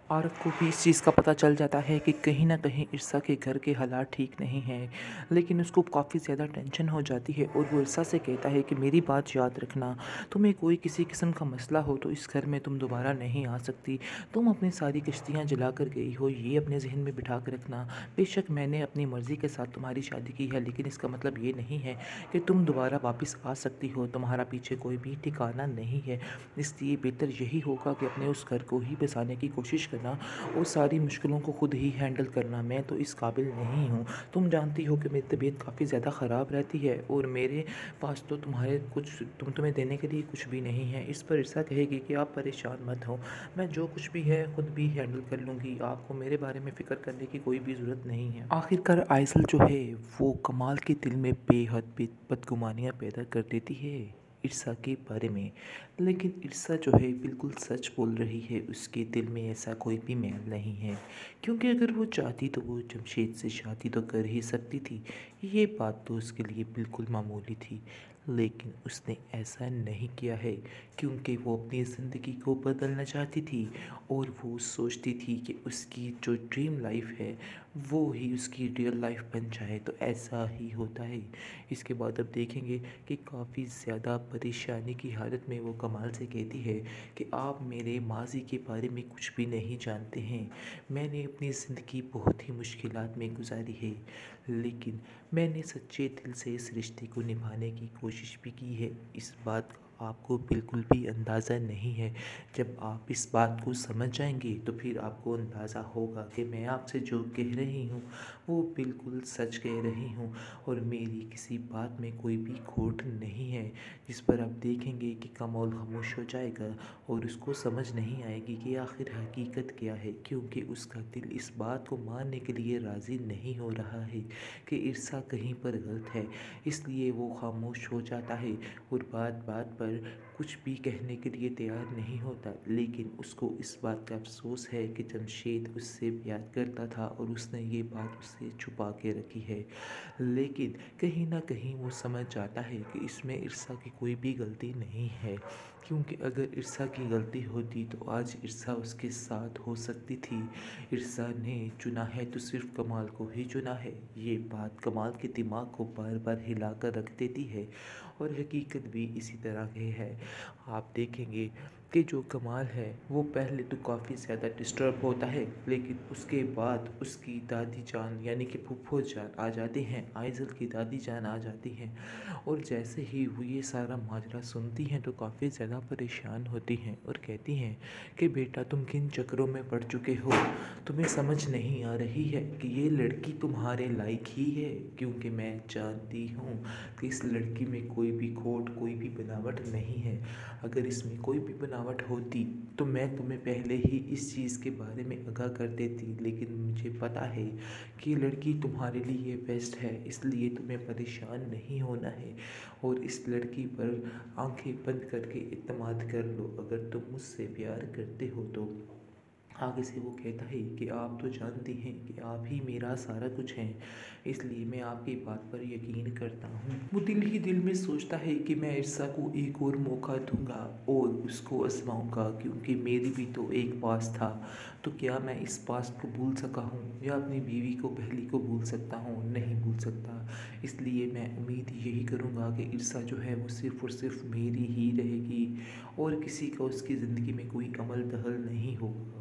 आरव को भी इस चीज़ का पता चल जाता है कि कहीं न कहीं इर्सा के घर के हालात ठीक नहीं हैं, लेकिन उसको काफ़ी ज़्यादा टेंशन हो जाती है और वो इर्सा से कहता है कि मेरी बात याद रखना, तुम्हें कोई किसी किस्म का मसला हो तो इस घर में तुम दोबारा नहीं आ सकती। तुम अपनी सारी किश्तियाँ जला कर गई हो, ये अपने ज़हन में बिठा के रखना। बेशक मैंने अपनी मर्ज़ी के साथ तुम्हारी शादी की है, लेकिन इसका मतलब ये नहीं है कि तुम दोबारा वापस आ सकती हो। तुम्हारा पीछे कोई भी ठिकाना नहीं है, इसलिए बेहतर यही होगा कि अपने उस घर को ही बसाने की कोशिश करना और सारी मुश्किलों को खुद ही हैंडल करना। मैं तो इस काबिल नहीं हूँ। तुम जानती हो कि मेरी तबीयत काफ़ी ज़्यादा ख़राब रहती है और मेरे पास तो तुम्हें देने के लिए कुछ भी नहीं है। इस पर इर्सा कहेगी कि आप परेशान मत हो, मैं जो कुछ भी है खुद भी हैंडल कर लूँगी, आपको मेरे बारे में फ़िक्र करने की कोई भी ज़रूरत नहीं है। आखिरकार आइसल जो है वो कमाल के दिल में बेहद बदगुमानियाँ पैदा कर देती है इर्सा के बारे में। लेकिन इर्सा जो है बिल्कुल सच बोल रही है, उसके दिल में ऐसा कोई भी मैल नहीं है, क्योंकि अगर वो चाहती तो वो जमशेद से शादी तो कर ही सकती थी। ये बात तो उसके लिए बिल्कुल मामूली थी, लेकिन उसने ऐसा नहीं किया है क्योंकि वो अपनी ज़िंदगी को बदलना चाहती थी और वो सोचती थी कि उसकी जो ड्रीम लाइफ है वो ही उसकी रियल लाइफ बन जाए, तो ऐसा ही होता है। इसके बाद अब देखेंगे कि काफ़ी ज़्यादा परेशानी की हालत में वो कमाल से कहती है कि आप मेरे माज़ी के बारे में कुछ भी नहीं जानते हैं। मैंने अपनी ज़िंदगी बहुत ही मुश्किलात में गुजारी है, लेकिन मैंने सच्चे दिल से इस रिश्ते को निभाने की कोशिश भी की है। इस बात का आपको बिल्कुल भी अंदाज़ा नहीं है। जब आप इस बात को समझ जाएंगे तो फिर आपको अंदाज़ा होगा कि मैं आपसे जो कह रही हूँ वो बिल्कुल सच कह रही हूँ और मेरी किसी बात में कोई भी खोट नहीं है। जिस पर आप देखेंगे कि कमल खामोश हो जाएगा और उसको समझ नहीं आएगी कि आखिर हकीकत क्या है, क्योंकि उसका दिल इस बात को मानने के लिए राज़ी नहीं हो रहा है कि इर्सा कहीं पर गलत है। इसलिए वो खामोश हो जाता है और बात बात पर कुछ भी कहने के लिए तैयार नहीं होता। लेकिन उसको इस बात का अफसोस है कि जमशेद उससे प्यार करता था और उसने ये बात उससे छुपा के रखी है। लेकिन कहीं न कहीं वो समझ जाता है कि इसमें इर्सा की कोई भी गलती नहीं है, क्योंकि अगर इर्सा की गलती होती तो आज इर्सा उसके साथ हो सकती थी। इर्सा ने चुना है तो सिर्फ कमाल को ही चुना है। ये बात कमाल के दिमाग को बार बार हिला कर रख देती है और हकीकत भी इसी तरह की है। आप देखेंगे कि जो कमाल है वो पहले तो काफ़ी ज़्यादा डिस्टर्ब होता है, लेकिन उसके बाद उसकी दादी जान यानी कि फूफो जान आ जाती हैं, आइज़ल की दादी जान आ जाती हैं और जैसे ही वो ये सारा माजरा सुनती हैं तो काफ़ी ज़्यादा परेशान होती हैं और कहती हैं कि बेटा तुम किन चक्करों में पड़ चुके हो, तुम्हें समझ नहीं आ रही है कि ये लड़की तुम्हारे लायक ही है, क्योंकि मैं जानती हूँ कि इस लड़की में कोई भी खोट कोई भी बनावट नहीं है। अगर इसमें कोई भी बनावट होती तो मैं तुम्हें पहले ही इस चीज़ के बारे में आगाह कर देती, लेकिन मुझे पता है कि लड़की तुम्हारे लिए बेस्ट है, इसलिए तुम्हें परेशान नहीं होना है और इस लड़की पर आंखें बंद करके इत्मीनान कर लो। अगर तुम मुझसे प्यार करते हो तो आगे से वो कहता है कि आप तो जानती हैं कि आप ही मेरा सारा कुछ हैं, इसलिए मैं आपकी बात पर यकीन करता हूँ। वो दिल ही दिल में सोचता है कि मैं इर्सा को एक और मौका दूंगा और उसको आजमाऊंगा, क्योंकि मेरी भी तो एक पास था। तो क्या मैं इस पास को भूल सका हूँ या अपनी बीवी को पहली को भूल सकता हूँ? नहीं भूल सकता। इसलिए मैं उम्मीद यही करूँगा कि इर्सा जो है वो सिर्फ़ और सिर्फ मेरी ही रहेगी और किसी का उसकी ज़िंदगी में कोई अमल दखल नहीं होगा।